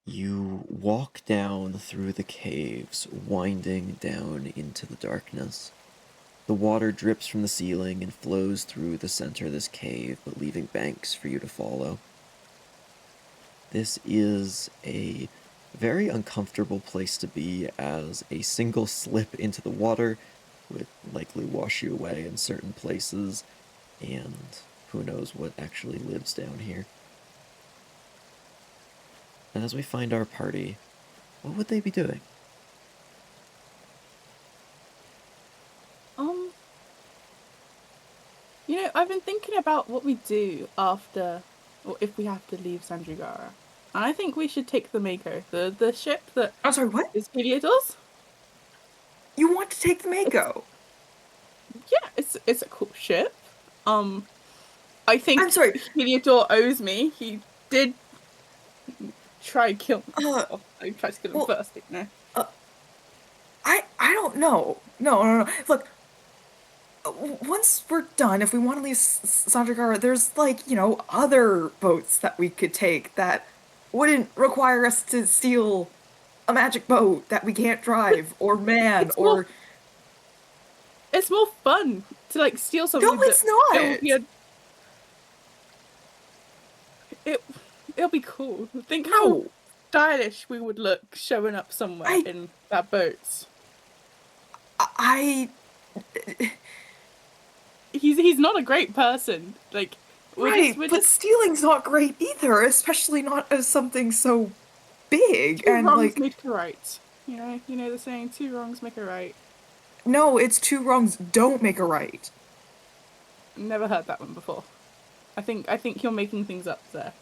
You walk down through the caves, winding down into the darkness. The water drips from the ceiling and flows through the center of this cave, but leaving banks for you to follow. This is a very uncomfortable place to be, as a single slip into the water would likely wash you away in certain places, and who knows what actually lives down here. And as we find our party, what would they be doing? Um, I've been thinking about what we do after, or if we have to leave Sandrigara. And I think we should take the Mako, the ship that I'm sorry, what? is Heliodor's. You want to take the Mako? Yeah, it's a cool ship. I think I'm sorry. Heliodor owes me. He did try to kill me. I tried to kill him first, didn't I? I don't know. No. Look, once we're done, if we want to leave Sandragara, there's other boats that we could take that wouldn't require us to steal a magic boat that we can't drive or man or. It's more fun to steal something. No, it's not. It'll be cool. Think how stylish we would look showing up somewhere in that boat. He's not a great person. But stealing's not great either, especially not as something so big. Two wrongs make a right. You know the saying, 2 wrongs make a right. No, it's 2 wrongs don't make a right. Never heard that one before. I think you're making things up there.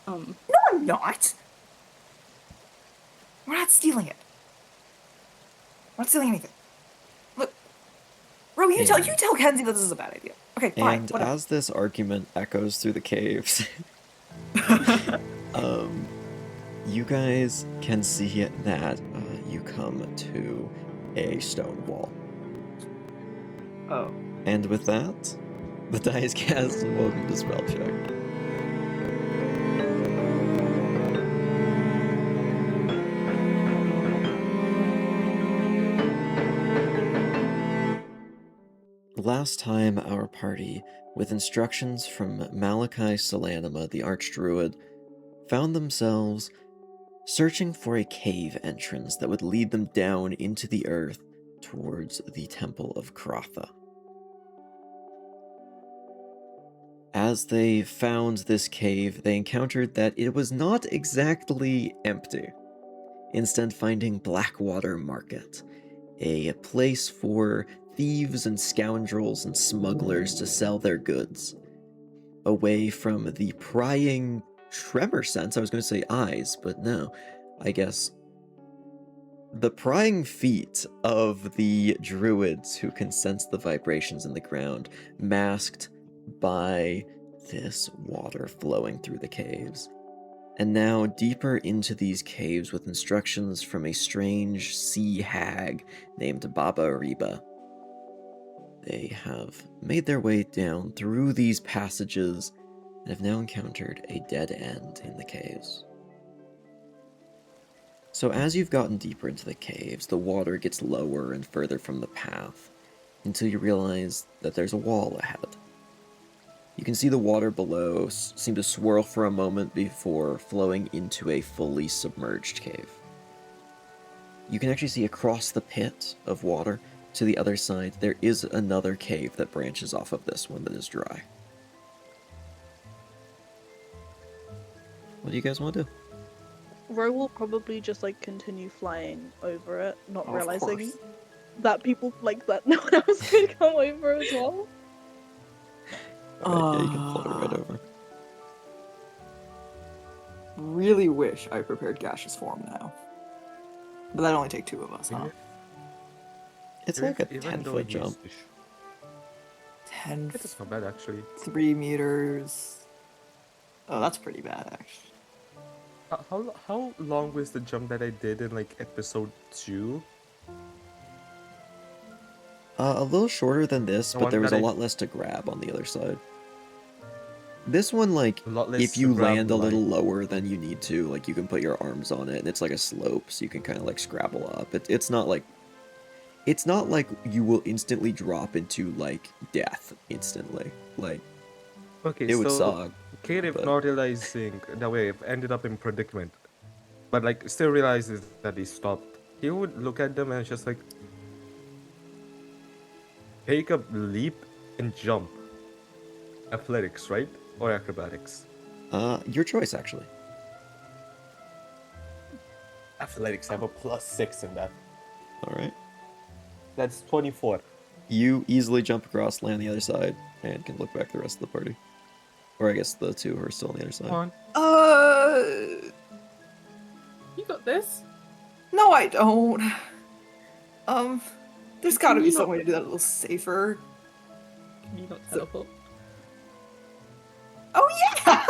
No, I'm not. We're not stealing it. We're not stealing anything. Look, Ro, you tell Kenzie that this is a bad idea. Okay, fine. And whatever. as this argument echoes through the caves, you guys can see that you come to a stone wall. Oh. And with that, the die is cast and welcome to Spellcheck. Last time our party, with instructions from Malachi Solanima, the Archdruid, found themselves searching for a cave entrance that would lead them down into the earth towards the Temple of Kaerith. As they found this cave, they encountered that it was not exactly empty, instead finding Blackwater Market, a place for thieves and scoundrels and smugglers to sell their goods, away from the prying tremor sense. I was going to say eyes, but no, I guess the prying feet of the druids who can sense the vibrations in the ground, masked by this water flowing through the caves. And now deeper into these caves with instructions from a strange sea hag named Baba Ryba. They have made their way down through these passages and have now encountered a dead end in the caves. So as you've gotten deeper into the caves, the water gets lower and further from the path, until you realize that there's a wall ahead. You can see the water below seem to swirl for a moment before flowing into a fully submerged cave. You can actually see across the pit of water, to the other side, there is another cave that branches off of this one that is dry. What do you guys want to do? Ro will probably just continue flying over it, not realizing that people like that no one else could come over as well. Alright, yeah, you can float it right over. Really wish I prepared gaseous form now. But that'd only take 2 of us, huh? It's like a 10-foot jump. 10 It's not bad, actually. 3 meters. Oh, that's pretty bad, actually. How long was the jump that I did in episode 2? A little shorter than this, but there was a lot less to grab on the other side. This one, like, A lot less if you land a little grab-like. lower than you need to, like, you can put your arms on it, and it's like a slope, so you can kind of, like, scrabble up. It's not like... It's not like you will instantly drop into, like, death instantly. Like, Okay, it would so suck, Kaerith but... not realizing the wave ended up in predicament, but like still realizes that he stopped. He would look at them and just like take a leap and jump. Athletics, right? Or acrobatics? Your choice, actually. Athletics. I have a +6 in that. Alright. That's 24. You easily jump across, land on the other side, and can look back the rest of the party. Or I guess the two who are still on the other side. Come on. You got this. No, I don't. There's gotta Can be you some not- way to do that a little safer. Can you not teleport? Oh yeah!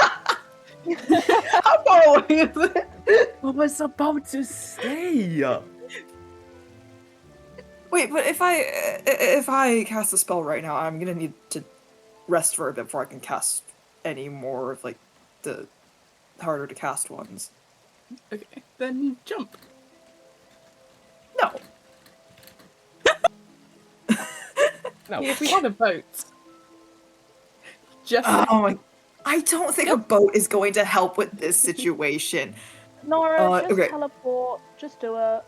How far away is it? I was about to say. Wait, but if I cast a spell right now, I'm gonna need to rest for a bit before I can cast any more of like the harder to cast ones. Okay, then jump. No. No. If we had a boat, just Oh my! I don't think a boat is going to help with this situation. Nora, just okay. teleport. Just do it.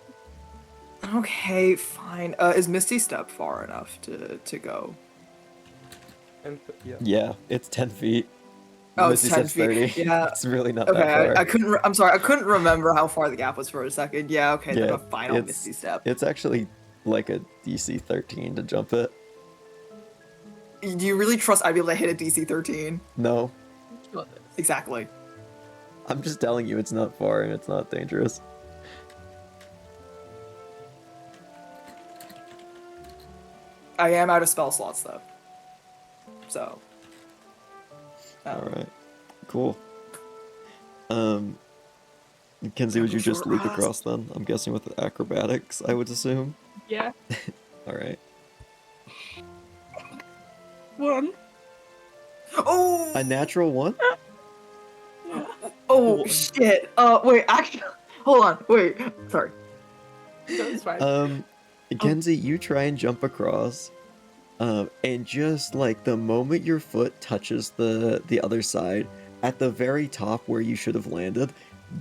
Okay, fine. Is Misty Step far enough to go? And, yeah. Yeah, it's 10 feet. Oh, Misty it's 10 said feet. 30. Yeah. It's really not Okay, that far. I couldn't. I'm sorry, I couldn't remember how far the gap was for a second. Yeah. Okay, then Yeah, a final Misty Step. It's actually like a DC 13 to jump it. Do you really trust I'd be able to hit a DC 13? No, you got this. Exactly. I'm just telling you it's not far and it's not dangerous. I am out of spell slots though. So. Alright, cool. Kenzie, would you just Short leap rest. across then? I'm guessing with acrobatics, I would assume. Yeah. Alright. One. Oh. A natural one? Oh shit. Wait. Actually, hold on. Wait. Sorry. That's fine. Kenzie, you try and jump across, and just like the moment your foot touches the other side, at the very top where you should have landed,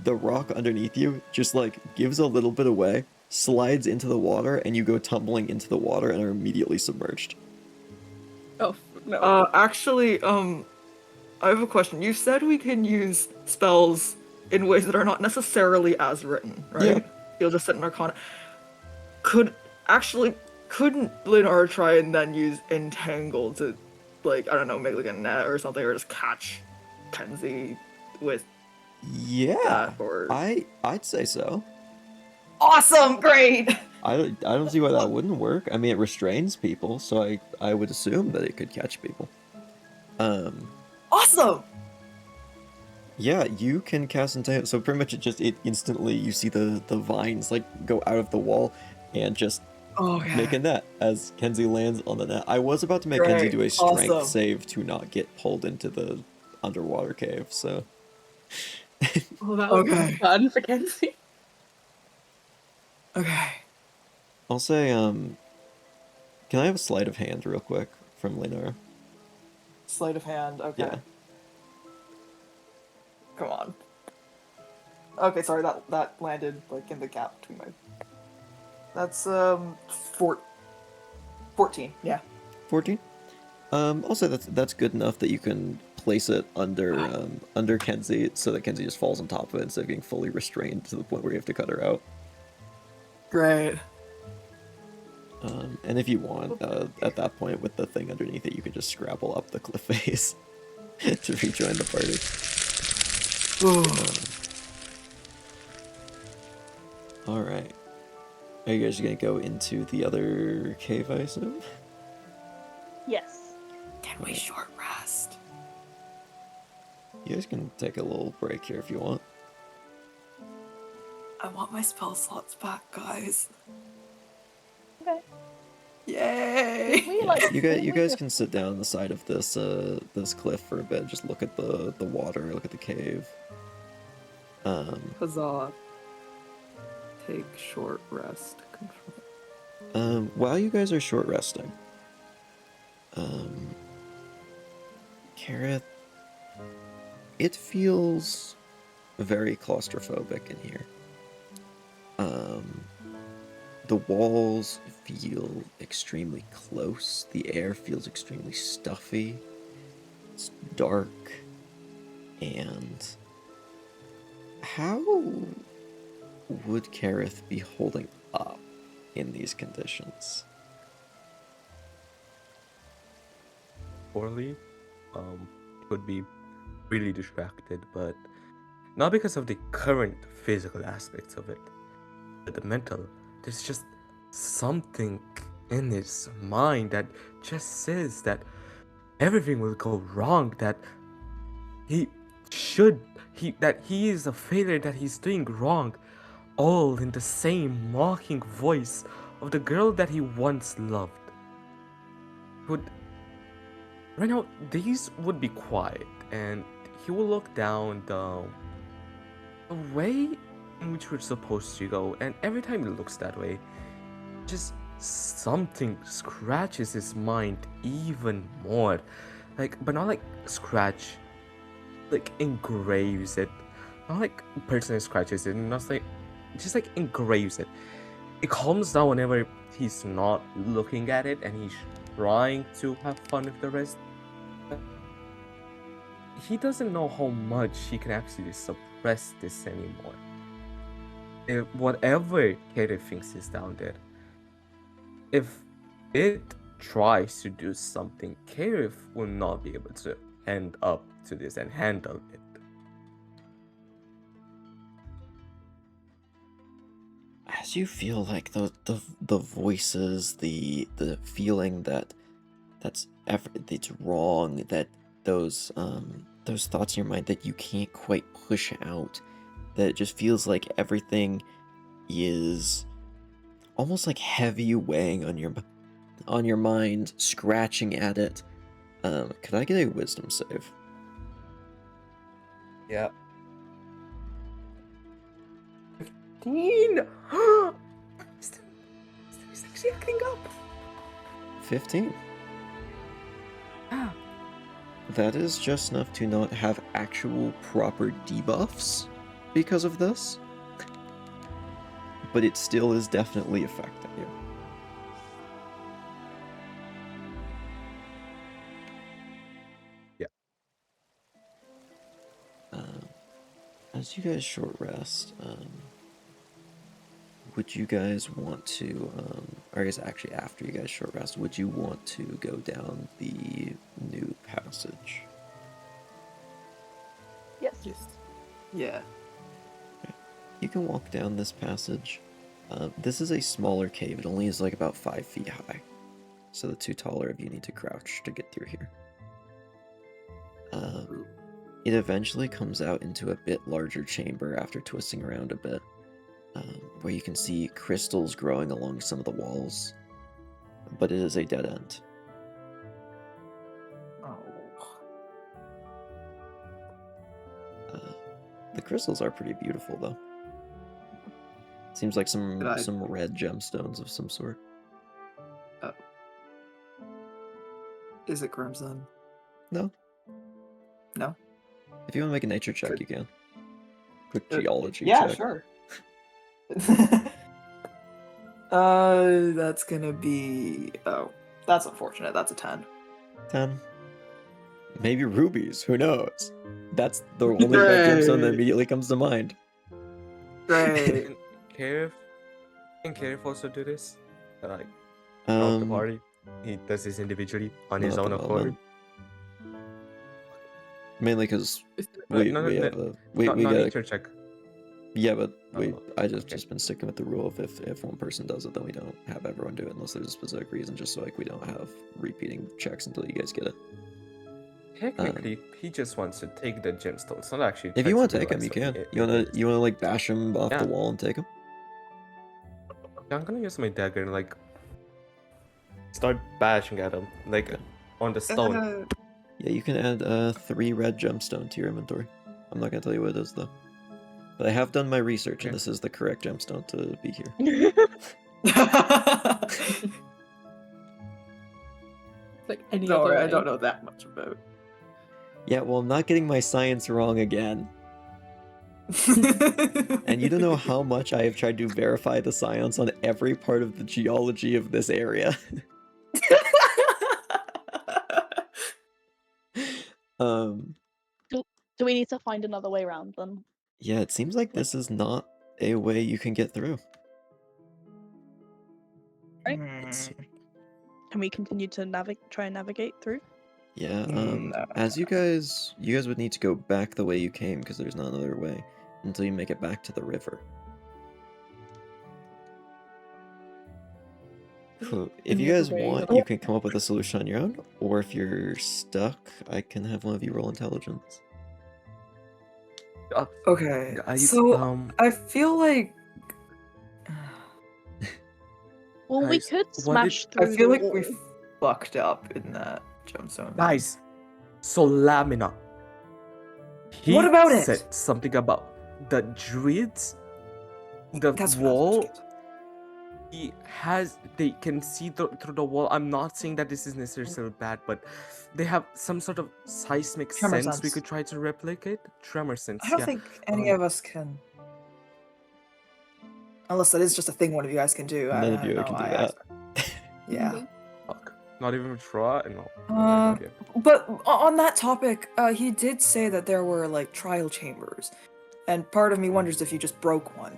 the rock underneath you just like gives a little bit away, slides into the water, and you go tumbling into the water and are immediately submerged. Oh no. Actually, I have a question. You said we can use spells in ways that are not necessarily as written, right? Yeah. You'll just set an arcana. Couldn't Leinara try and then use Entangle to, like, I don't know, make like a net or something, or just catch Kenzie with Yeah, that, or... I'd say so. Awesome! Great! I don't see why that wouldn't work. I mean, it restrains people, so I would assume that it could catch people. Awesome! Yeah, you can cast Entangle. So pretty much it instantly, you see the vines like go out of the wall and just Okay. make a net as Kenzie lands on the net. I was about to make Kenzie Great, do a strength awesome. save to not get pulled into the underwater cave, so... Oh, that would Okay. be fun for Kenzie. Okay. I'll say, can I have a sleight of hand real quick from Leinara? Sleight of hand, okay. Yeah. Come on. Okay, sorry, that landed, like, in the gap between my... That's, 14, yeah. 14? I'll say that's good enough that you can place it under Kenzie so that Kenzie just falls on top of it instead of getting fully restrained to the point where you have to cut her out. Great. And if you want, at that point with the thing underneath it, you can just scrabble up the cliff face to rejoin the party. Alright. Are you guys gonna go into the other cave, I assume? Yes. Can we short rest? You guys can take a little break here if you want. I want my spell slots back, guys. Okay. Yay! Did we like? You didn't we guys just- can sit down on the side of this cliff for a bit. Just look at the water, look at the cave. Huzzah. Take short rest. Control. While you guys are short resting, Kaerith, it feels very claustrophobic in here. The walls feel extremely close. The air feels extremely stuffy. It's dark. And how would Kaerith be holding up in these conditions? Poorly, would be really distracted, but not because of the current physical aspects of it, but the mental. There's just something in his mind that just says that everything will go wrong, that he is a failure, that he's doing wrong, all in the same mocking voice of the girl that he once loved. Right now, these would be quiet, and he will look down the way in which we're supposed to go, and every time he looks that way, just something scratches his mind even more. But not like scratch, like engraves it. Not like personally scratches it, not like, just like engraves it. It calms down whenever he's not looking at it and he's trying to have fun with the rest. He doesn't know how much he can actually suppress this anymore. Whatever Kaerith thinks is down there, if it tries to do something, Kaerith will not be able to end up to this and handle it. As you feel like the voices, the feeling that it's wrong, that those thoughts in your mind that you can't quite push out, that it just feels like everything is almost like heavy weighing on your mind, scratching at it. Could I get a wisdom save? Yeah. 15! He's actually acting up! 15. Ah. That is just enough to not have actual proper debuffs because of this. But it still is definitely affecting you. Yeah. As you guys short rest, would you guys want to, or I guess actually after you guys short rest, would you want to go down the new passage? Yes. Yeah. You can walk down this passage. This is a smaller cave. It only is like about 5 feet high. So the two taller of you need to crouch to get through here. It eventually comes out into a bit larger chamber after twisting around a bit, where you can see crystals growing along some of the walls, but it is a dead end. Oh. The crystals are pretty beautiful, though. Seems like some red gemstones of some sort. Is it crimson? No. No? If you want to make a nature check, Good. you can. Quick geology Yeah, check. sure. That's gonna be... Oh, that's unfortunate. That's a 10. 10. Maybe rubies, who knows? That's the only red gemstone that Great. immediately comes to mind. Great. Can Kaerith also do this? Like, out the party? He does this individually on his not own at the accord? moment. Mainly because we not have we not got nature check. yeah, but Oh, I just okay. been sticking with the rule of if one person does it, then we don't have everyone do it unless there's a specific reason, just so like we don't have repeating checks until you guys get it. Technically, he just wants to take the gemstones, not actually. If try you want to take him, realize you something can. it You wanna like bash him off Yeah. the wall and take him? Yeah, I'm gonna use my dagger and like start bashing at him, like on the stone. Yeah, you can add 3 red gemstone to your inventory. I'm not gonna tell you what it is though. But I have done my research, and Okay. this is the correct gemstone to be here. Like any Don't other worry, way. I don't know that much about. Yeah, well, I'm not getting my science wrong again. And you don't know how much I have tried to verify the science on every part of the geology of this area. Do we need to find another way around then? Yeah, it seems like this is not a way you can get through. Right. Hmm. Can we continue to try and navigate through? Yeah, No. as you guys would need to go back the way you came, because there's not another way, until you make it back to the river. So, if you Any other guys way? want, you can come up with a solution on your own, or if you're stuck, I can have one of you roll intelligence. Okay, I so I feel like Well, we Guys, could what did- smash I through feel the like wall. we fucked up in that gemstone. guys, so Lamina. He What about it? said something about the druids, the That's what I was wall. about to get They can see through the wall. I'm not saying that this is necessarily bad, but they have some sort of seismic Tremor sense we sense. could try to replicate. Tremor sense, I don't yeah. think any of us can. Unless that is just a thing one of you guys can do. None of I you don't can know, do that. Yeah. Fuck. Not even try? No. Okay. But on that topic, he did say that there were like trial chambers, and part of me wonders if you just broke one.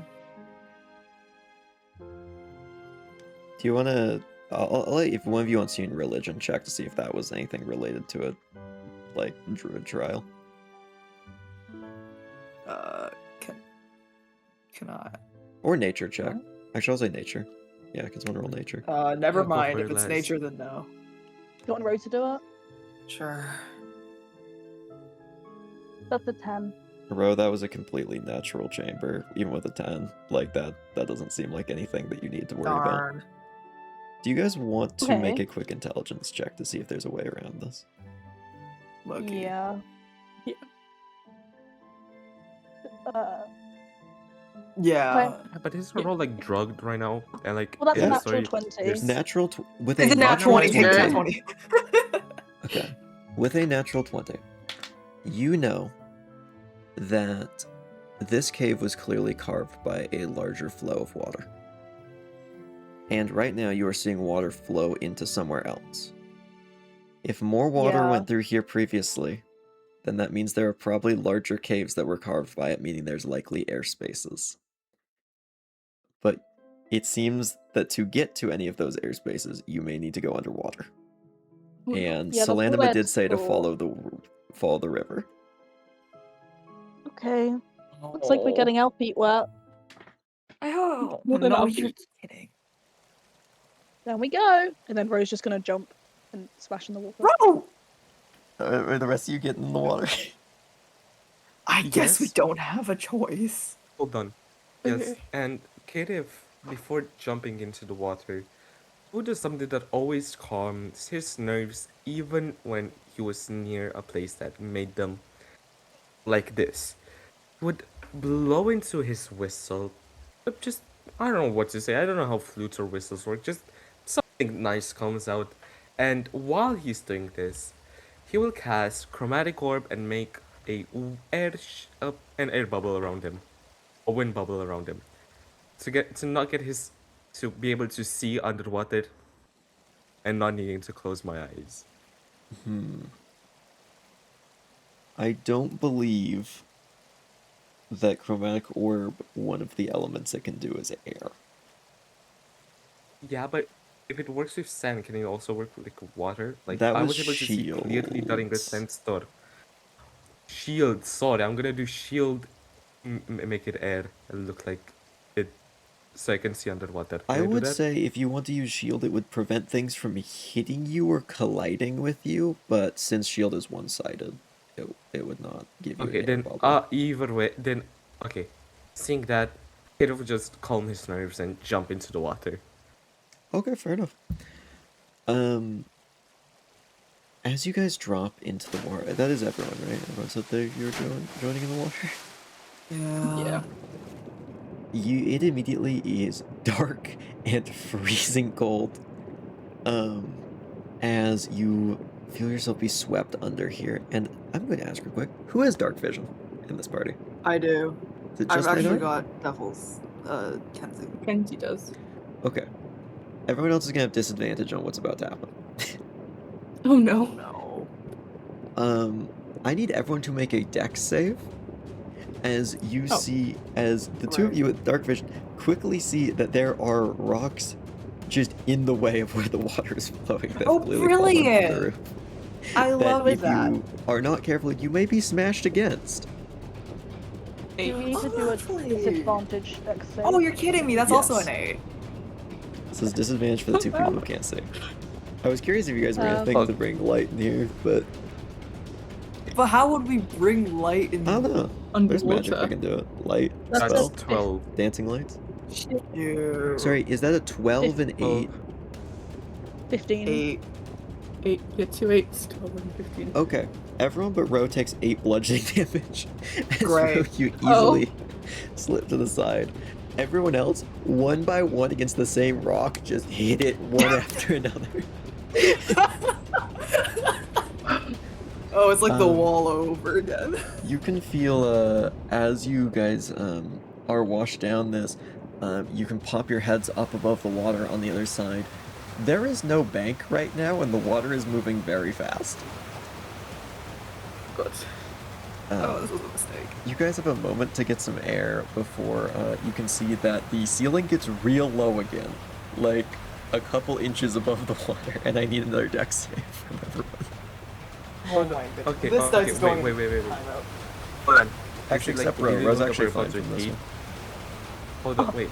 Do you want to? I'll let if one of you wants to use religion check to see if that was anything related to it, like druid trial. Can I? Or nature check. What? Actually, I'll say nature. Yeah, because one roll nature. Never Yeah, go mind. for If it, it's Les. nature, then no. You want Rose to do it? Sure. That's a 10. Ro, that was a completely natural chamber, even with a 10. Like that doesn't seem like anything that you need to worry about. Darn. Do you guys want to make Okay. a quick intelligence check to see if there's a way around this? Loki. Yeah. Yeah. Yeah. Okay. Yeah, but isn't Ro like drugged right now? And like, Well, that's a Yeah, natural sorry, 20. there's- Natural with a It's a nat natural 20. Take the nat 20. 20. Okay. With a natural 20, you know that this cave was clearly carved by a larger flow of water. And right now you are seeing water flow into somewhere else. If more water Yeah. went through here previously, then that means there are probably larger caves that were carved by it, meaning there's likely air spaces. But it seems that to get to any of air spaces, you may need to go underwater. And Yeah, that's what Solanima I did say to thought. follow the river. Okay. Looks like we're getting our feet wet. Oh, More than no, our you're feet. kidding. Down we go. And then Ro's just gonna jump and splash in the water. Bro! Are the rest of you getting in the water? I guess we Yes. don't have a choice. Hold on. Yes, Okay. and Kaerith, before jumping into the water, who does something that always calms his nerves even when he was near a place that made them like this. He would blow into his whistle. Just, I don't know what to say. I don't know how flutes or whistles work. Just something nice comes out. And while he's doing this, he will cast Chromatic Orb and make an air bubble around him. A wind bubble around him. To be able to see underwater and not needing to close my eyes. I don't believe that Chromatic Orb, one of the elements it can do is air. Yeah, but if it works with sand, can it also work with like water? Like That I was was able to see clearly during the shields. sandstorm. Shield, sorry, I'm gonna do shield, make it air and look like it, so I can see underwater. Can I do would that? say if you want to use shield, it would prevent things from hitting you or colliding with you, but since shield is one-sided, it would not give you Okay, an air then bubble. either way, then okay, seeing that, it will just calm his nerves and jump into the water. Okay, fair enough. Um, as you guys drop into the water, that is everyone, right? Everyone said that you're joining in the water. Yeah. It immediately is dark and freezing cold. As you feel yourself be swept under here, and I'm going to ask real quick, who has dark vision in this party? I do. Is it I've just actually Leinara? got Devil's Kenzie. Kenzie does. Okay. Everyone else is gonna have disadvantage on what's about to happen. Oh no. No. I need everyone to make a dex save. As you Oh. see, as the two of you with dark vision quickly see that there are rocks just in the way of where the water is flowing. That Oh, clearly fall onto the brilliant! roof. I That love if that. you are not careful, you may be smashed against. Eight. Do we need to do a Lovely. disadvantage dex save? Oh, you're kidding me. That's also Yes. an 8. This is disadvantage for the two people who can't see. I was curious if you guys were gonna Um, think to bring light in here, but But how would we bring light in? I don't know. There's magic Underwater. that can do it. Light, That's spell, just- 12. dancing lights. Ew. Sorry, is that a 12 and 8? 15. 8. 8. Yeah, 2 8s, 12 and 15. Okay. Everyone but Ro takes 8 bludgeoning damage. As Great. Ro, you easily slip to the side. Everyone else, one by one against the same rock, just hit it one after another. Oh, it's like the Um, wall over again. You can feel, as you guys are washed down this, you can pop your heads up above the water on the other side. There is no bank right now, and the water is moving very fast. Good. Oh, this was a mistake. You guys have a moment to get some air before you can see that the ceiling gets real low again, like a couple inches above the water, and I need another dex save from everyone. Oh my goodness. Okay, This dice is going wait. timeout. Hold on. Actually, Is it except like, Ro. really Ro's look actually we're fine about to from this hit? one. Hold on, wait.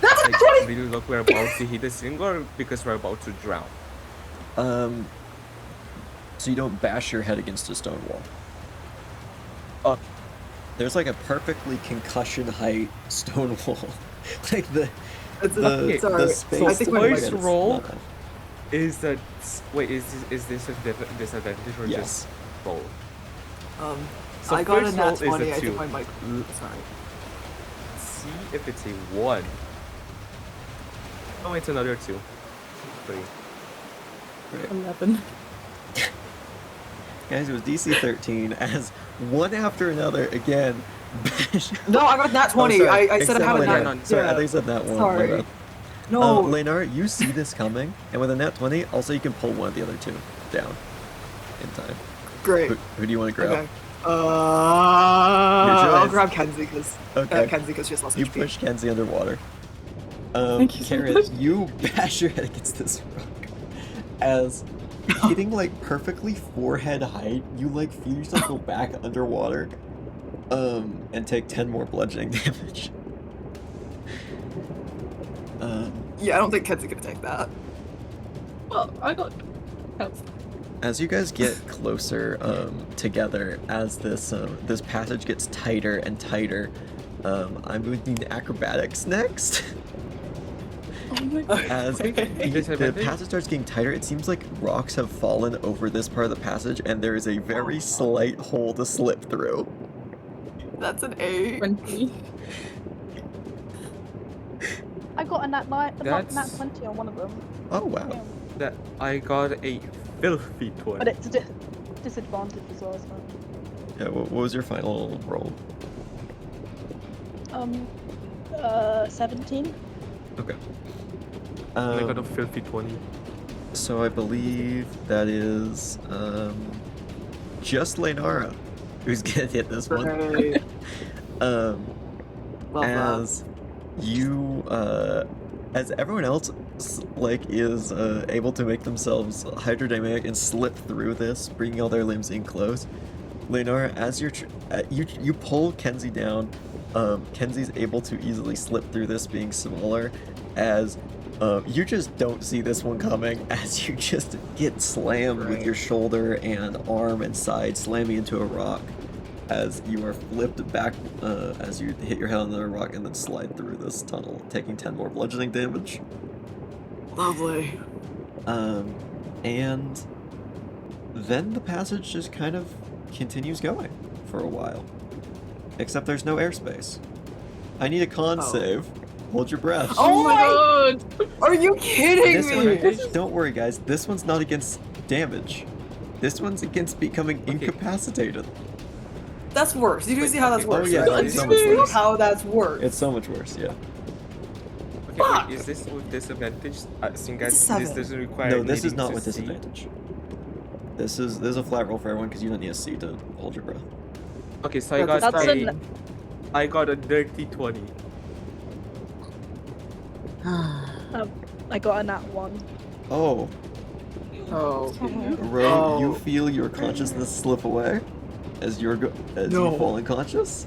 That's a Like, 20! really look we're about to hit the ceiling or because we're about to drown? So you don't bash your head against a stone wall. There's like a perfectly concussion height stone wall. Like the It's sorry. the space. I think to my put first it is roll- not enough. Is that wait? Is this a disadvantage or Yes. just roll? So I got a first nat roll is 20. a I think 2. my mic. Sorry. See if it's a 1. Oh, it's another 2. 3. 11. Guys, it was DC 13 as one after another again. bash- No, I got a nat 20. sorry, I said I except have a Leinara. nat. Sorry, I yeah. think you said that one. Sorry. My bad. No. Leinara, you see this coming, and with a nat 20, also you can pull one of the other two down in time. Great. Who do you want to grab? Okay. I'll choice. grab Kenzie because Okay. she has lost You HP. push Kenzie underwater. Thank you so Kaerith, much. you bash your head against this rock. As hitting like perfectly forehead height, you like feel yourself go back underwater. And take 10 more bludgeoning damage. Yeah, I don't think Kenzie can take that. Well, I got health. As you guys get closer together, as this this passage gets tighter and tighter, I'm going to need acrobatics next. Oh my god. As the Disadvantage? passage starts getting tighter, it seems like rocks have fallen over this part of the passage, and there is a very slight hole to slip through. That's an 8. 20. I got a nat, nat That's- 20 on one of them. Oh wow! Yeah. That I got a filthy 20. But it's a disadvantage as well, isn't it? Yeah, what was your final roll? 17. Okay. I got a filthy 20. So I believe that is just Leinara who's gonna hit this one. Great. Um, Love that. as you as everyone else is able to make themselves hydrodynamic and slip through this, bringing all their limbs in close. Leinara, as you pull Kenzie down, Kenzie's able to easily slip through this, being smaller. As you just don't see this one coming, as you just get slammed with Right. your shoulder and arm and side, slamming into a rock. As you are flipped back, as you hit your head on another rock and then slide through this tunnel, taking 10 more bludgeoning damage. Lovely. And then the passage just kind of continues going for a while. Except there's no airspace. I need a con save. Hold your breath. Oh my god! Are you kidding This me? one, don't worry guys, this one's not against damage. This one's against becoming incapacitated. That's worse. You do see how that's Oh worse. yeah, right? it's You so do much see worse. how that's worse. It's so much worse, yeah. Okay, Fuck! wait, is this with disadvantage? Seeing as It's this 7. doesn't require. No, this is needing not to with see. disadvantage. This is a flat roll for everyone because you don't need a C to hold your breath. Okay, so I got That's a. an- I got a dirty 20. I got a nat 1. Oh, Oh. Ro, you feel your consciousness slip away as you fall unconscious.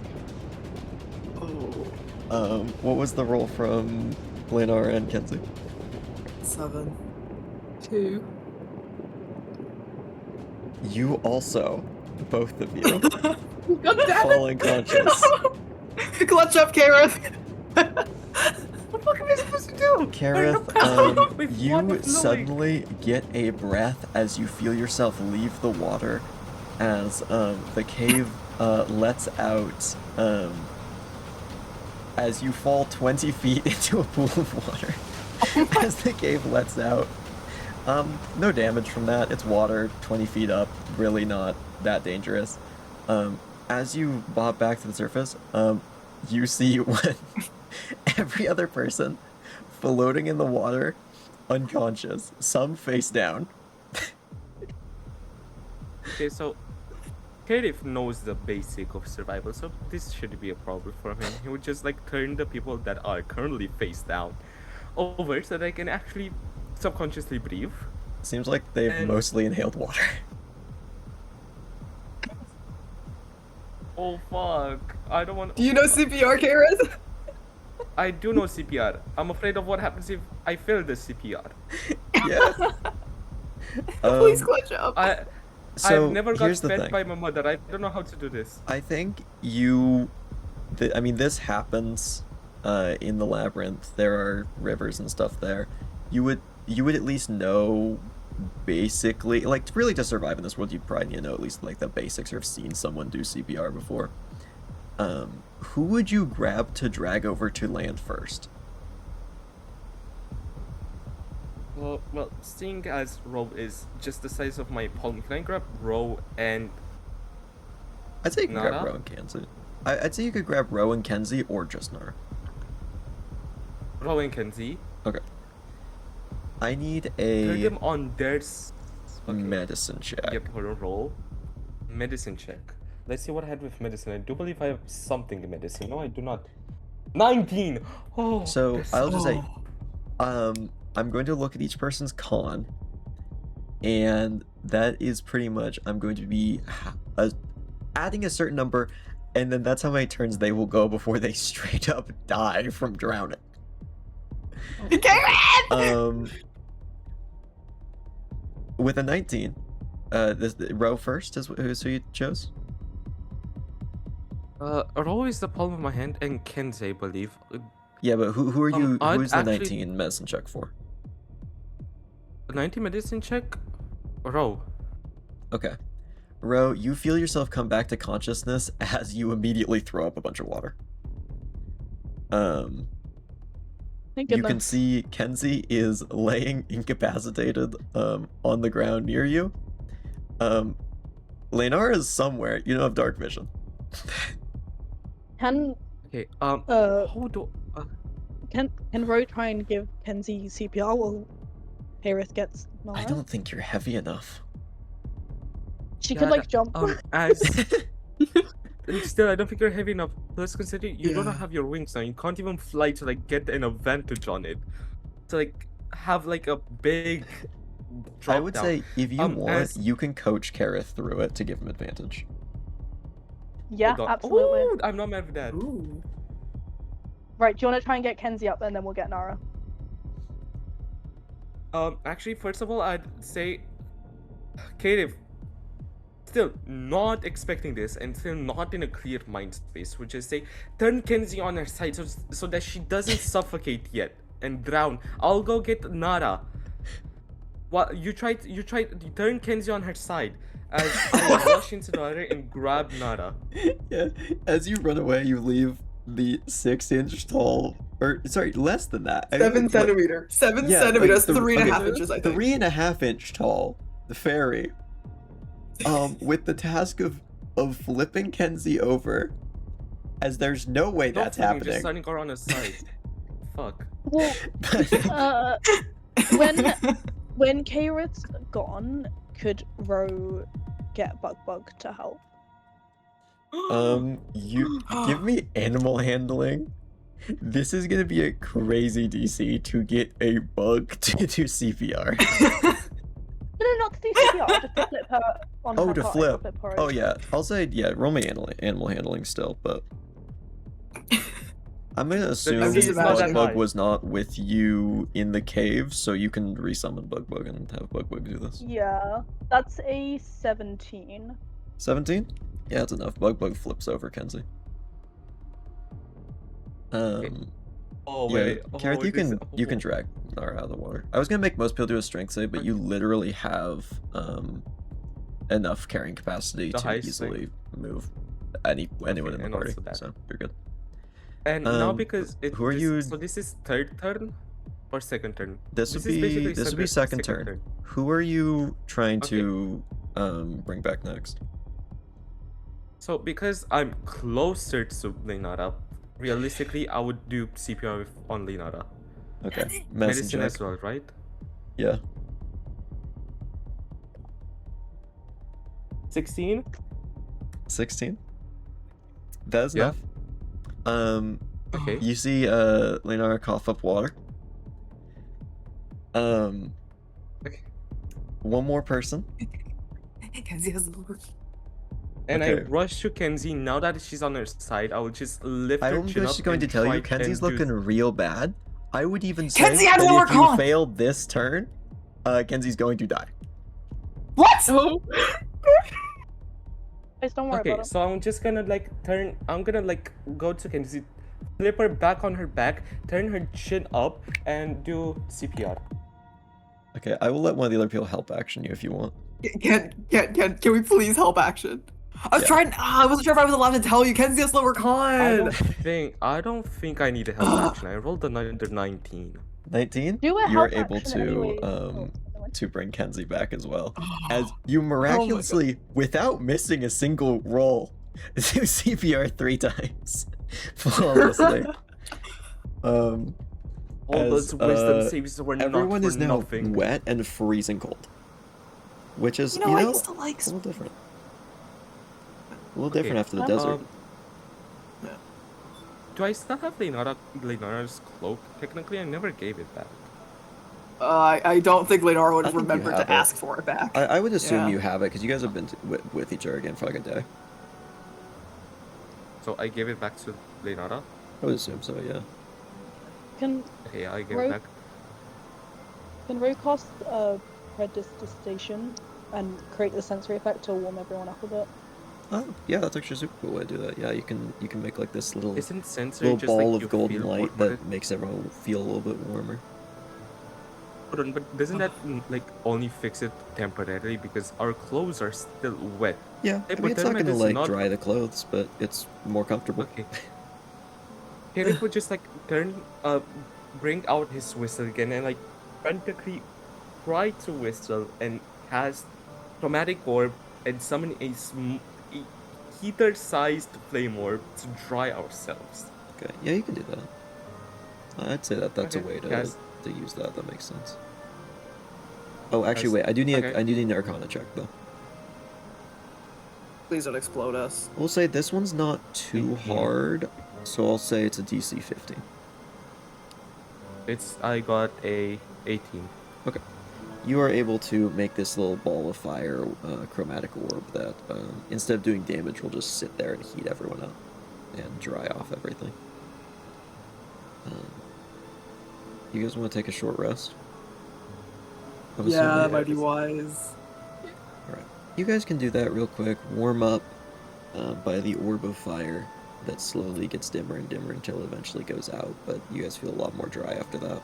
Oh. What was the roll from Leinara and Kenzie? 7. 2. You also, both of you, God damn fall it! unconscious. Clutch up, Kaerith! What the fuck am I supposed to do? Kaerith, Wait, what you is Lumi? suddenly get a breath as you feel yourself leave the water as the cave lets out as you fall 20 feet into a pool of water. As the cave lets out. No damage from that. It's water 20 feet up, really not that dangerous. As you bob back to the surface, you see what every other person floating in the water, unconscious, some face down. Okay, so Kaerith knows the basic of survival, so this should be a problem for him. He would just like turn the people that are currently face down over so they can actually subconsciously breathe. Seems like they've And- mostly inhaled water. Oh fuck! I don't want. Do you know CPR, Kaerith? I do know CPR. I'm afraid of what happens if I fail the CPR. Yeah. Please clutch up. So I've never got here's the fed thing. by my mother. I don't know how to do this. I think this happens in the labyrinth. There are rivers and stuff there. You would at least know basically, like, really to survive in this world, you'd probably need to know at least like the basics or have seen someone do CPR before. Who would you grab to drag over to land first? Well, seeing as Ro is just the size of my palm, can I grab Ro and I'd say you could grab Nara? Ro and Kenzie. I'd say you could grab Ro and Kenzie or just Nara. Ro and Kenzie? Okay. I need Turn a them on their medicine check. Yep, hold on, roll. Medicine check. Let's see what I had with medicine. I do believe I have something in medicine. No, I do not. 19! Oh, So that's- I'll just say, I'm going to look at each person's con, and that is pretty much I'm going to be adding a certain number, and then that's how many turns they will go before they straight up die from drowning. Kaerith! With a 19, this Ro first is who you chose. Ro is the palm of my hand, and Kenzie, I believe. Yeah, but who are you? I'd Who's the actually- 19 medicine check for? 90 medicine check? Ro. Okay. Ro, you feel yourself come back to consciousness as you immediately throw up a bunch of water. Thank You can goodness. see Kenzie is laying incapacitated on the ground near you. Leinara is somewhere. You don't have dark vision. Can Okay, how do... can Ro try and give Kenzie CPR while Kaerith gets Nara? I don't think you're heavy enough. She could like jump. as... Still, I don't think you're heavy enough. Let's consider you don't Yeah. have your wings now. You can't even fly to like get an advantage on it. To like have like a big drop I would down. say if you want, as- you can coach Kaerith through it to give him advantage. Yeah, Hold on. absolutely. Ooh, I'm not mad with that. Ooh. Right, do you want to try and get Kenzie up and then we'll get Nara? Actually, first of all, I'd say, Kaerith, still not expecting this and still not in a clear mind space, would just say, turn Kenzie on her side so that she doesn't suffocate yet and drown. I'll go get Nara. What you turn Kenzie on her side as I rush into the water and grab Nara. Yeah, as you run away, you leave the 6-inch tall, or sorry, less than that. 7 centimeter. 7 centimeters. like 3.5 inches, I think. 3.5-inch tall, the fairy, with the task of flipping Kenzie over, as there's no way that's happening. Just starting her on her side. Fuck. Well, when Kaerith's gone, could Ro get Bug to help? You give me animal handling. This is gonna be a crazy DC to get a bug to do CPR. No, not to do CPR, just to flip her on her To part, flip. her Oh over. yeah, I'll say roll me animal handling still, but I'm gonna assume just imagining- Bug was not with you in the cave, so you can resummon Bug and have Bug do this. Yeah, that's a 17. 17? Yeah, that's enough. Bug flips over Kenzie. Oh Yeah, wait. Kaerith, you can drag Nara out of the water. I was gonna make most people do a strength save, but you literally have enough carrying capacity The to highest easily move anyone in the and party, also that. so you're good. And now because who are you? So this is third turn or second turn? This would is basically be second turn. Who are you trying to bring back next? So because I'm closer to Leinara, realistically I would do CPR on Leinara. Okay, Medicine check. as well, right? Yeah. 16? 16. That is Yeah. enough. Okay. You see Leinara cough up water. Okay. One more person. Kenzie has the lure. And Okay. I rush to Kenzie. Now that she's on her side, I will just lift her I'm chin up just going to and tell you, try Kenzie's and do- looking real bad. I would even say Kenzie had that lower if you con! failed this turn, Kenzie's going to die. What? Oh. Guys, don't worry Okay, about it. so I'm just gonna I'm gonna go to Kenzie, flip her back on her back, turn her chin up, and do CPR. Okay, I will let one of the other people help action you if you want. Can we please help action? I was Yeah. trying. I wasn't sure if I was allowed to tell you. Kenzie has lower I con. don't think I need a help action. I rolled another 19. 19? Do a You are help able action to anyway. to bring Kenzie back as well. Oh. As you miraculously, without missing a single roll, do CPR 3 times flawlessly. All As, those wisdom saves were everyone not is for now nothing. wet and freezing cold, which is You know, I used to like. a little different. A little different Okay, after the desert. Do I still have Leinara's cloak? Technically, I never gave it back. I don't think Leinara would I have think you remembered have to it. ask for it back. I would assume Yeah. you have it because you guys have been with each other again for like a day. So I gave it back to Leinara. I would assume so, yeah. Can Okay, I gave Ro- it back. Ro cast prestidigitation and create the sensory effect to warm everyone up a bit? Oh, yeah, that's actually a super cool way to do that. Yeah, you can make like this little Isn't sensory just ball like of you golden feel light warmer? that makes everyone feel a little bit warmer. Hold on, but doesn't that like only fix it temporarily because our clothes are still wet? Yeah, Hey, I mean, it's not but gonna it's like not- dry the clothes, but it's more comfortable. Okay. Kaerith would just like bring out his whistle again and like frantically try to whistle and cast chromatic orb and summon a heater-sized flame orb to dry ourselves. Okay, yeah, you can do that. I'd say that's Okay, a way to cast- use that. That makes sense. Oh, actually, Cast- wait. I do need okay. I do need an Arcana check though. Please don't explode us. We'll say this one's not too 18. hard, so I'll say it's a DC 15. I got a 18. You are able to make this little ball of fire, chromatic orb that, instead of doing damage, will just sit there and heat everyone up and dry off everything. You guys want to take a short rest? I'm assuming Yeah, that you might be guys- wise. Alright. You guys can do that real quick. Warm up by the orb of fire that slowly gets dimmer and dimmer until it eventually goes out, but you guys feel a lot more dry after that.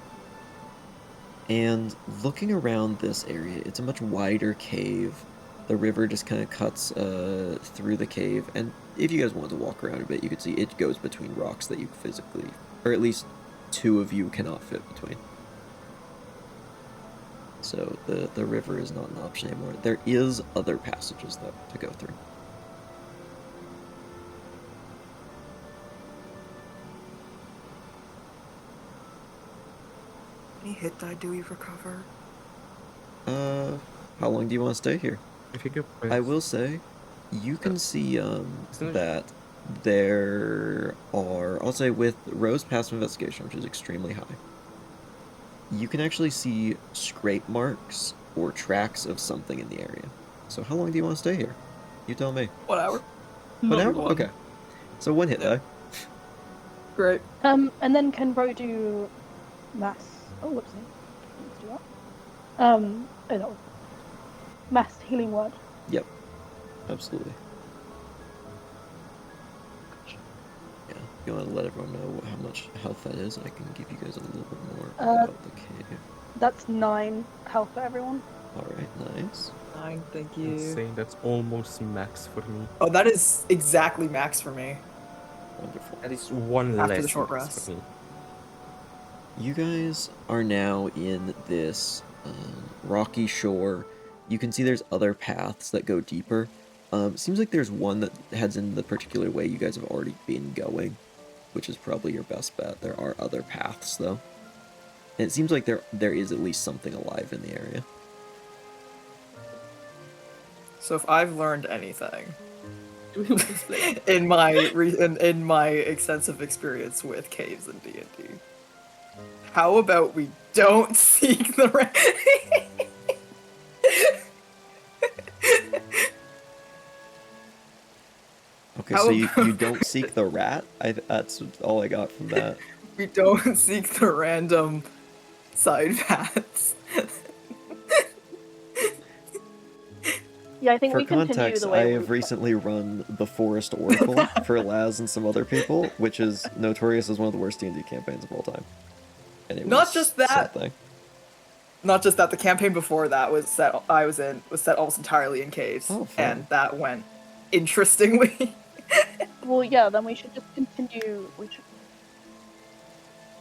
And looking around this area, it's a much wider cave. The river just kind of cuts through the cave, and if you guys wanted to walk around a bit, you could see it goes between rocks that you physically, or at least two of you cannot fit between. So the river is not an option anymore. There is other passages, though, to go through. Any hit die do we recover? How long do you want to stay here? If you could I will say, you can see that there are, I'll say with Rose passive investigation, which is extremely high, you can actually see scrape marks or tracks of something in the area. So how long do you want to stay here? You tell me. 1 hour. 1 hour? One. Okay. So one hit die. Great. And then can Ro do mass? Oh, whoopsie. Let's do that. Oh no. Mass healing word. Yep. Absolutely. Yeah. You want to let everyone know how much health that is? I can give you guys a little bit more about the cave. That's 9 health for everyone. Alright, nice. 9, thank you. Insane. That's almost max for me. Oh, that is exactly max for me. Wonderful. That is one After less the short max rest. for me. You guys are now in this rocky shore. You can see there's other paths that go deeper. Seems like there's one that heads in the particular way you guys have already been going, which is probably your best bet. There are other paths, though. And it seems like there is at least something alive in the area. So if I've learned anything Do we want to split? in my in my extensive experience with caves and D&D, how about we don't seek the Okay, How so you about- don't seek the rat? That's all I got from that. we don't seek the random side paths. Yeah, I think For we continue context, the I way have we've- recently run the Forest Oracle for Laz and some other people, which is notorious as one of the worst D&D campaigns of all time. And it Not was just that. something. Not just that, the campaign before that was set almost entirely in caves, Oh, fun. and that went interestingly. Well, yeah, then we should just continue.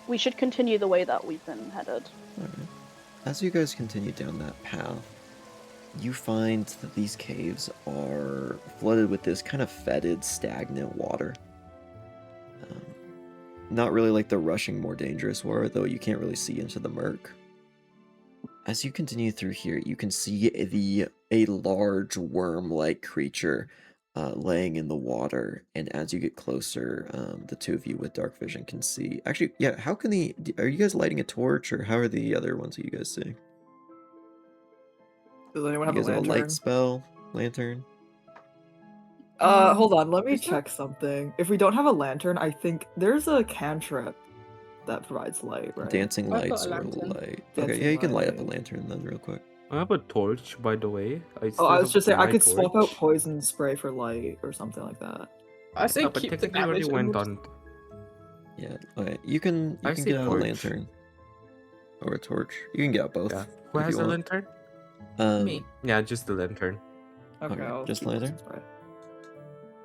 We should continue the way that we've been headed. Alright. As you guys continue down that path, you find that these caves are flooded with this kind of fetid, stagnant water. Not really like the rushing, more dangerous water, though you can't really see into the murk. As you continue through here, you can see a large worm-like creature laying in the water, and as you get closer, the two of you with dark vision can see. Actually, yeah. How can are you guys lighting a torch, or how are the other ones that you guys see? Does anyone You have a guys have a lantern? light spell, lantern. Hold on, let me Is there- check something. If we don't have a lantern, I think there's a cantrip that provides light, right? Dancing I've got lights a or lantern. light. Okay, Dancing yeah, you can light up the light. lantern then, real quick. I have a torch, by the way. Oh, I was just saying I my could swap out torch. poison spray for light or something like that. I say No, but keep the technically already damage. went and on. Yeah. Okay. You can I get see out a torch. lantern or a torch. You can get out both. Yeah. Who if has you a want. lantern? Me. Yeah, just the lantern. Okay, Okay, I'll just keep lantern? poison spray.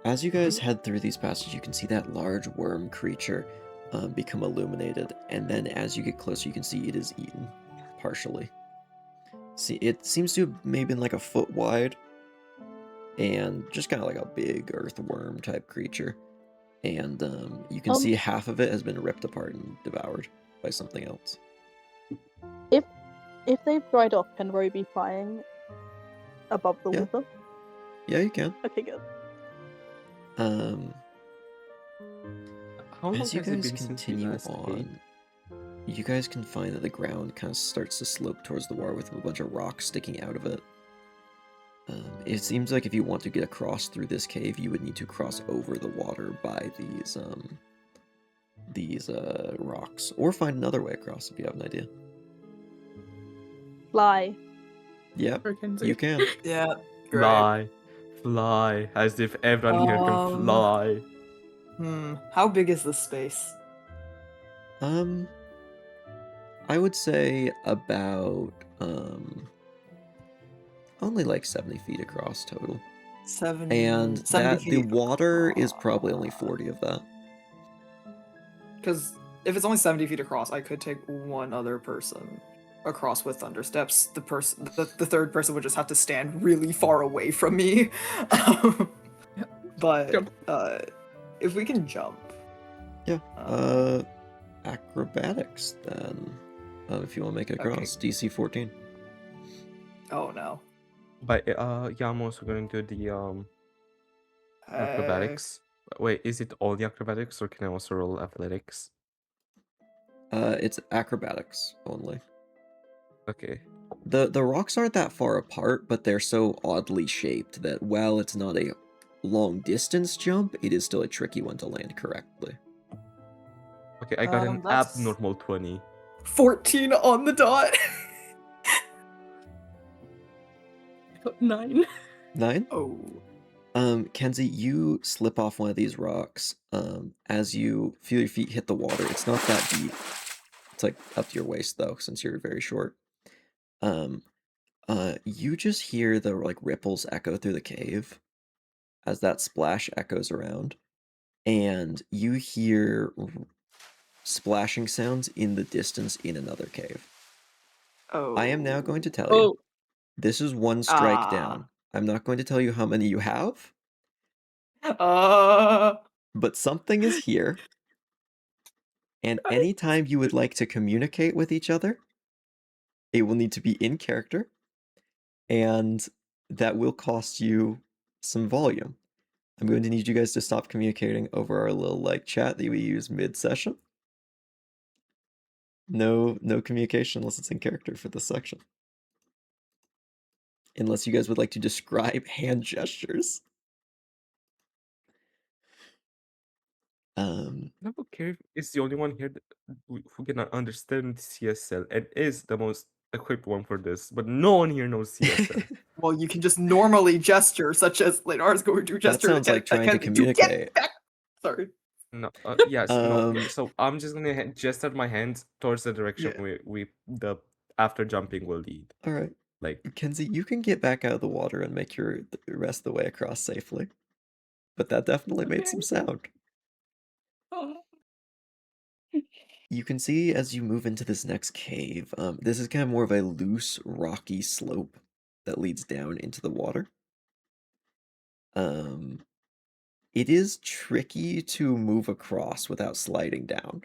As you guys head through these passages, you can see that large worm creature become illuminated, and then as you get closer, you can see it is eaten, partially. See, it seems to have maybe been like a foot wide, and just kind of like a big earthworm type creature. And you can see half of it has been ripped apart and devoured by something else. If they've dried off, can Ro be flying above the Yeah. water? Yeah, you can. Okay, good. How long As you has it guys been since we continue last ate? on, you guys can find that the ground kind of starts to slope towards the water with a bunch of rocks sticking out of it. It seems like if you want to get across through this cave, you would need to cross over the water by these rocks, or find another way across if you have an idea. Fly. Yep, For Kenzie. you can. Yeah, great. Fly. Fly. As if everyone here can fly. How big is this space? I I would say about only like 70 feet across total. 70, And 70 that the feet. water is probably only 40 of that. Because if it's only 70 feet across, I could take one other person across with thunder steps. The third person would just have to stand really far away from me. But Jump. if we can jump. Yeah. Acrobatics then. If you want to make it across. DC 14. Oh no. But yeah, I'm also going to do the acrobatics. Wait, is it all the acrobatics, or can I also roll athletics? It's acrobatics only. Okay. The rocks aren't that far apart, but they're so oddly shaped that while it's not a long distance jump, it is still a tricky one to land correctly. Okay, I got an That's abnormal 20. 14 on the dot. I got 9. 9? Oh. Kenzie, you slip off one of these rocks. As you feel your feet hit the water, it's not that deep. It's like up to your waist though, since you're very short. You just hear the like ripples echo through the cave as that splash echoes around, and you hear splashing sounds in the distance in another cave. Oh. I am now going to tell you, Oh, this is one strike Ah. down. I'm not going to tell you how many you have, Uh. but something is here. And anytime you would like to communicate with each other, it will need to be in character, and that will cost you some volume. I'm going to need you guys to stop communicating over our little like chat that we use mid-session. No communication unless it's in character for this section. Unless you guys would like to describe hand gestures. Level Kaerith is the only one here who can understand CSL and is the most equipped one for this, but no one here knows CSL. Well, you can just normally gesture, such as Leinara's going to gesture. sounds like trying to Get communicate. back. Sorry. No, yes, no. Um, So I'm just gonna gesture my hands towards the direction Yeah. we the after jumping will lead. all right. Like, Kenzie, you can get back out of the water and make the rest of the way across safely. But that definitely made some sound. oh. You can see as you move into this next cave, this is kind of more of a loose, rocky slope that leads down into the water. It is tricky to move across without sliding down.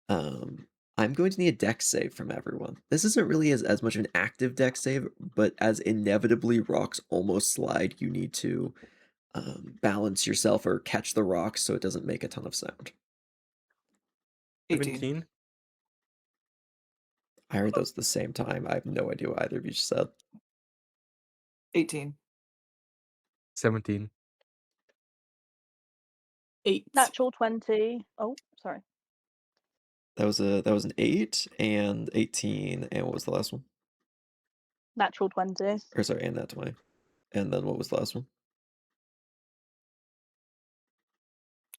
I'm going to need a dex save from everyone. This isn't really as much of an active dex save, but as inevitably rocks almost slide, you need to balance yourself or catch the rocks so it doesn't make a ton of sound. 17. I heard those at the same time. I have no idea what either of you just said. 18. 17. 8. Natural 20. Oh, sorry. That was an 8 and 18, and what was the last one? Natural 20. Or sorry, and that 20. And then what was the last one?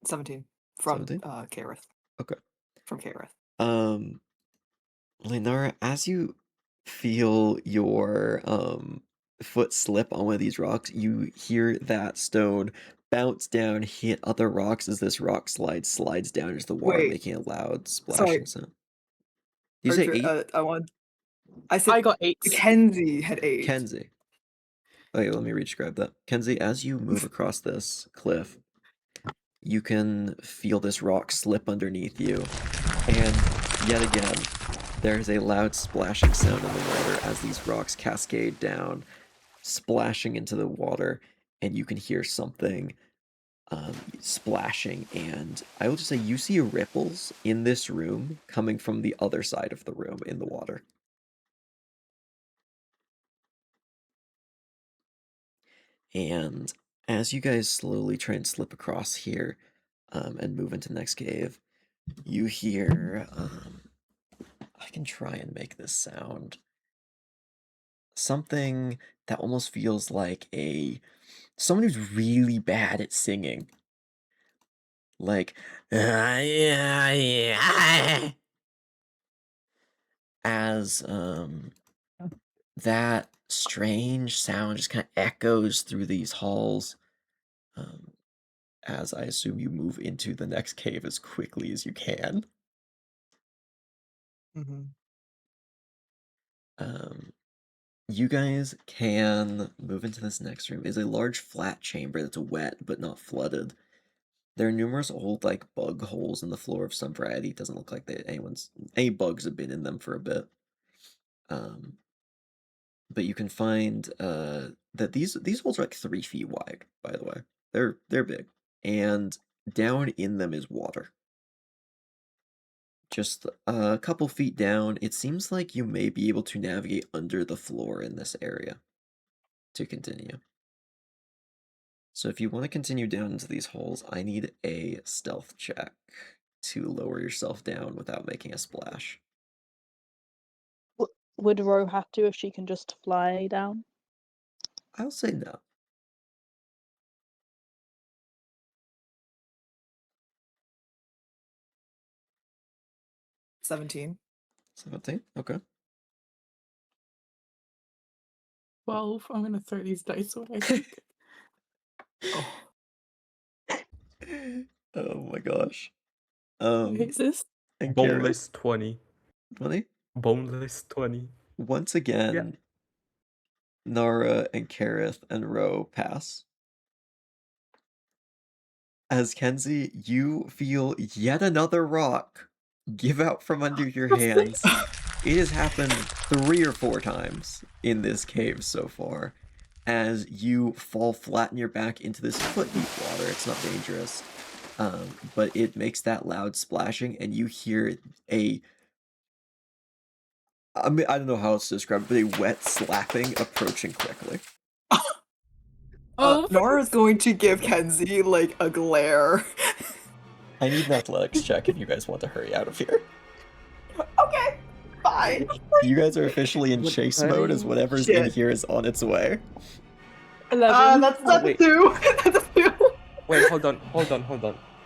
17. From 17? Kaerith. Okay. From Kaerith. Leinara, as you feel your foot slip on one of these rocks, you hear that stone bounce down, hit other rocks as this rock slides down into the water, Wait. making a loud splashing sound. Did you say Archer, 8? I said I got 8. Kenzie had 8. Kenzie. Okay, let me redescribe that. Kenzie, as you move across this cliff, you can feel this rock slip underneath you, and yet again, there is a loud splashing sound in the water as these rocks cascade down, splashing into the water, and you can hear something splashing, and I will just say you see ripples in this room coming from the other side of the room in the water. And as you guys slowly try and slip across here and move into the next cave, you hear, I can try and make this sound. Something that almost feels like someone who's really bad at singing. Like, as that strange sound just kind of echoes through these halls, as I assume you move into the next cave as quickly as you can. You guys can move into this next room. It's a large flat chamber that's wet but not flooded. There are numerous old bug holes in the floor of some variety. It doesn't look like any bugs have been in them for a bit. But you can find that these holes are 3 feet wide, by the way. They're big. And down in them is water. Just a couple feet down, it seems like you may be able to navigate under the floor in this area to continue. So if you want to continue down into these holes, I need a stealth check to lower yourself down without making a splash. Would Ro have to if she can just fly down? I'll say no. $17. 17? Okay. 12. I'm gonna throw these dice away. I think. Oh my gosh. What is this? And Kaerith, Boneless 20. 20? Boneless 20. Once again, Nara and Kaerith and Ro pass. As Kenzie, you feel yet another rock give out from under your hands. It has happened 3 or 4 times in this cave so far. As you fall flat on your back into this foot-deep water. It's not dangerous. But it makes that loud splashing, and you hear I don't know how else to describe it, but a wet slapping approaching quickly. Nora's going to give Kenzie a glare. I need an athletics check if you guys want to hurry out of here. Okay, fine. You guys are officially in chase mode as whatever's in here is on its way. 11. That's wait. 2. That's a 2. Wait, hold on.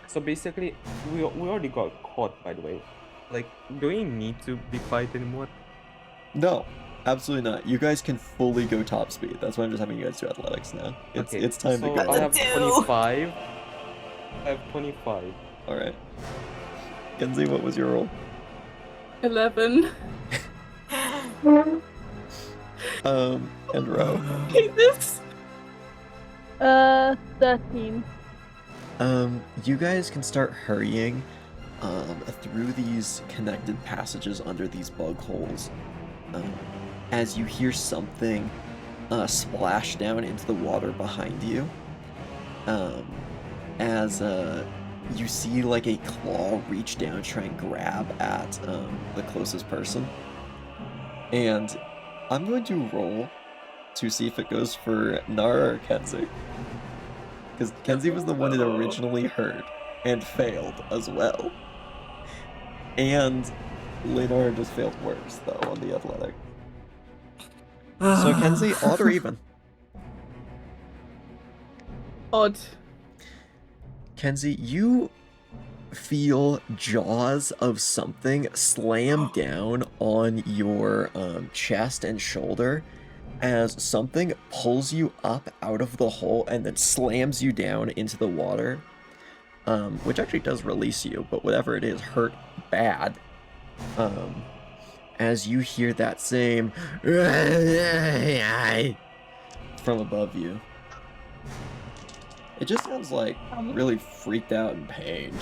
So basically, we already got caught, by the way. Do we need to be fight anymore? No, absolutely not. You guys can fully go top speed. That's why I'm just having you guys do athletics now. It's time to go. I have That's a 25. I have 25. Alright. Kenzie, what was your roll? 11. And Ro. Hate this. 13. You guys can start hurrying through these connected passages under these bug holes. As you hear something splash down into the water behind you. As you see a claw reach down and try and grab at the closest person. And I'm going to roll to see if it goes for Nara or Kenzie. Because Kenzie was the one that originally heard and failed as well. And Leinara just failed worse, though, on the athletic. So, Kenzie, odd or even? Odd. Kenzie, you feel jaws of something slam down on your chest and shoulder as something pulls you up out of the hole and then slams you down into the water, which actually does release you, but whatever it is hurt bad. As you hear that same from above you. It just sounds really freaked out and pained.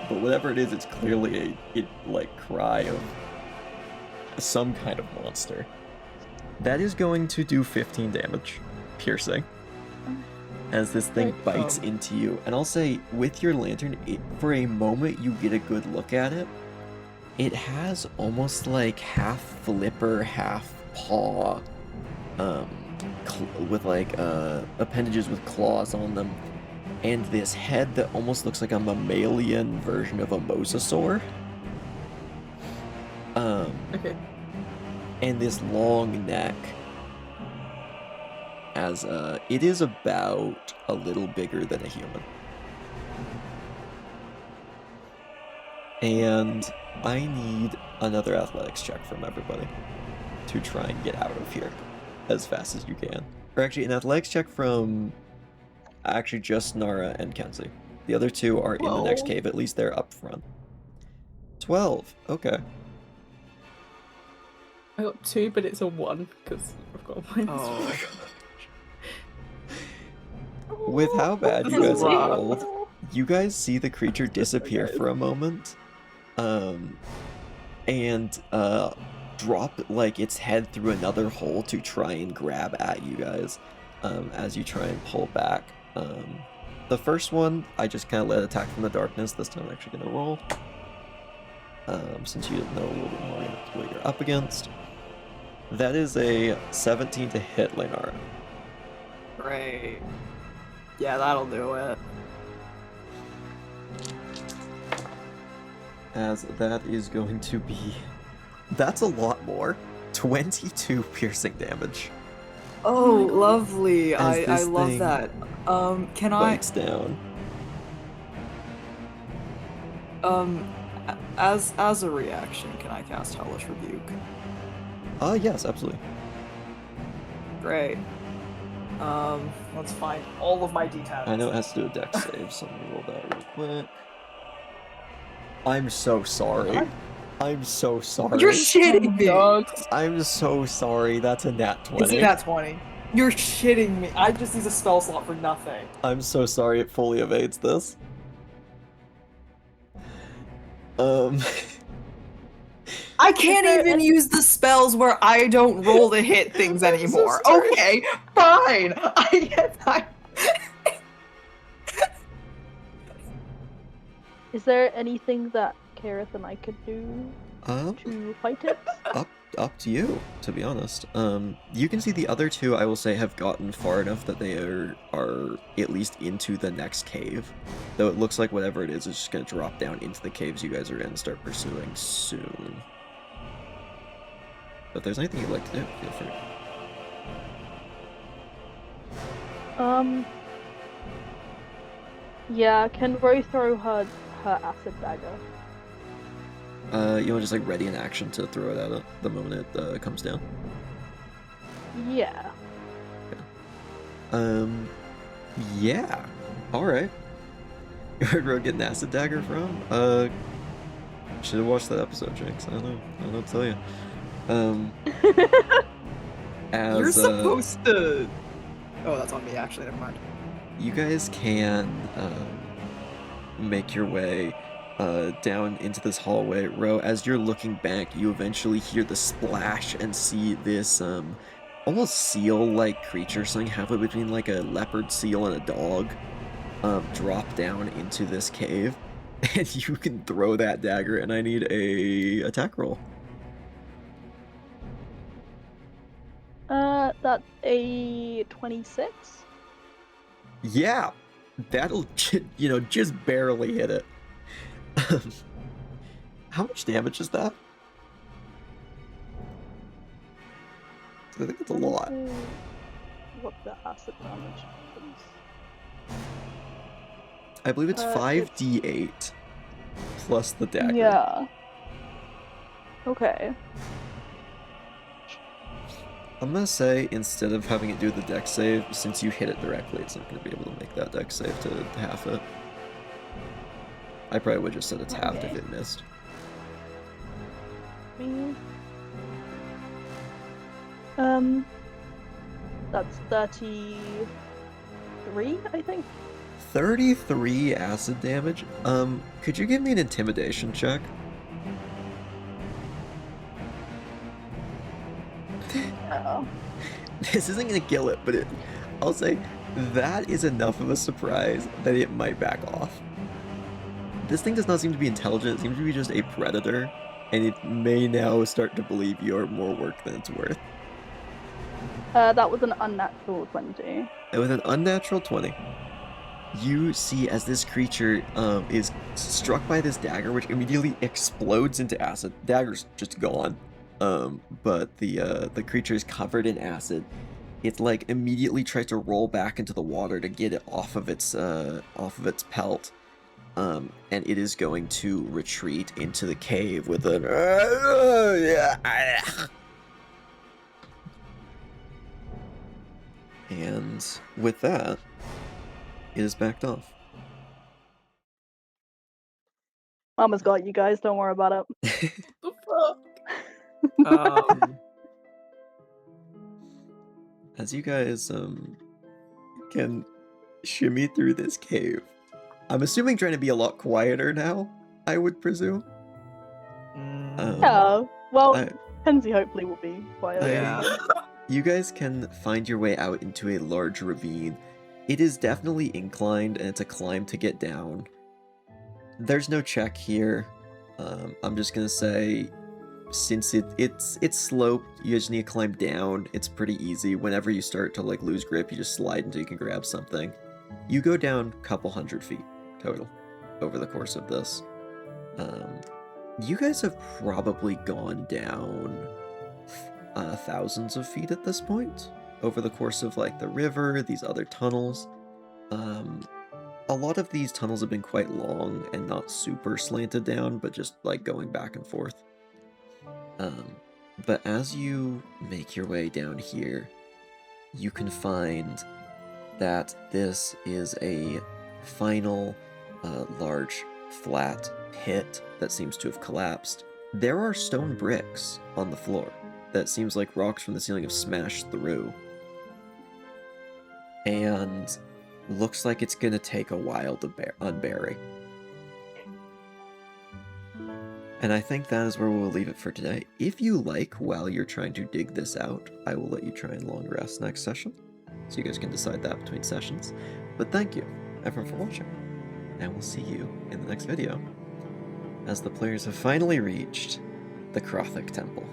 But whatever it is, it's clearly a cry of some kind of monster. That is going to do 15 damage, piercing, as this thing bites into you. And I'll say, with your lantern, for a moment you get a good look at it. It has almost half flipper, half paw, with appendages with claws on them, and this head that almost looks like a mammalian version of a mosasaur. Okay. And this long neck, as it is about a little bigger than a human. And I need another athletics check from everybody to try and get out of here as fast as you can. Or actually, an athletics check from actually just Nara and Kenzie. The other two are in the next 12. cave. At least they're up front. 12. Okay. I got 2, but it's a 1 because I've got a minus. Oh. With how bad you This is guys have rough. rolled, you guys see the creature disappear for a moment, and drop like its head through another hole to try and grab at you guys, as you try and pull back. The first one, I just kind of let attack from the darkness. This time I'm actually gonna roll, since you know a little bit more what you're up against. That is a 17 to hit, Leinara. Great. Yeah, that'll do it. As that is going to be... That's a lot more. 22 piercing damage. Oh, my God. lovely. As I this love thing that. Can Bites down. as a reaction, can I cast Hellish Rebuke? Yes, absolutely. Great. Let's find all of my d10s. I know it has to do a dex save, so let me roll that real quick. I'm so sorry. I'm so sorry. You're shitting me. Dogs. I'm so sorry. That's a nat 20. It's a nat 20. You're shitting me. I just use a spell slot for nothing. I'm so sorry it fully evades this. I can't even use the spells where I don't roll to hit things anymore. sorry. Okay, fine. I get that. Is there anything that Kaerith and I could do to fight it? Up to you, to be honest. You can see the other two, I will say, have gotten far enough that they are at least into the next cave. Though it looks like whatever it is just going to drop down into the caves you guys are in and start pursuing soon. But if there's anything you'd like to do, feel free. Yeah, can Ro throw her acid dagger? You want to just like ready an action to throw it at it the moment it comes down? Yeah. Yeah. Alright. You heard where I'm getting acid dagger from? Should have watched that episode, Jynx. I don't know what to tell you. You're supposed to. Oh, that's on me, actually. Never mind. You guys can make your way down into this hallway. Ro, as you're looking back, you eventually hear the splash and see this almost seal-like creature, something halfway between like a leopard seal and a dog, drop down into this cave. And you can throw that dagger, and I need a attack roll. That's a 26. Yeah, that'll, just barely hit it. How much damage is that? I think it's a lot. What the acid damage is. I believe it's it's- 5d8 plus the dagger. Yeah. Okay. I'm gonna say, instead of having it do the dex save, since you hit it directly, it's not gonna be able to make that dex save to half it. I probably would just said it's halved if Okay. it missed. That's 33, I think. 33 acid damage? Could you give me an intimidation check? Oh. This isn't gonna kill it, but I'll say that is enough of a surprise that it might back off. This thing does not seem to be intelligent, it seems to be just a predator, and it may now start to believe you're more work than it's worth. That was an unnatural 20. And with an unnatural 20, you see as this creature is struck by this dagger, which immediately explodes into acid. Dagger's just gone. But the creature is covered in acid. It like immediately tries to roll back into the water to get it off of its pelt, and it is going to retreat into the cave with an. And with that, it is backed off. Mama's got you guys, don't worry about it. The fuck? As you guys can shimmy through this cave, I'm assuming trying to be a lot quieter now, I would presume. Yeah, well, I- Kenzie hopefully will be quiet. Yeah. You guys can find your way out into a large ravine. It is definitely inclined, and it's a climb to get down. There's no check here. I'm just gonna say, since it's sloped, you just need to climb down. It's pretty easy. Whenever you start to like lose grip, you just slide until you can grab something. You go down a couple hundred feet total over the course of this. You guys have probably gone down thousands of feet at this point over the course of like the river, these other tunnels. A lot of these tunnels have been quite long and not super slanted down, but just like going back and forth. But as you make your way down here, you can find that this is a final large flat pit that seems to have collapsed. There are stone bricks on the floor that seems like rocks from the ceiling have smashed through. And looks like it's gonna take a while to unbury. And I think that is where we'll leave it for today. If you like, while you're trying to dig this out, I will let you try and long rest next session. So you guys can decide that between sessions. But thank you, everyone, for watching. And we'll see you in the next video, as the players have finally reached the Krothic Temple.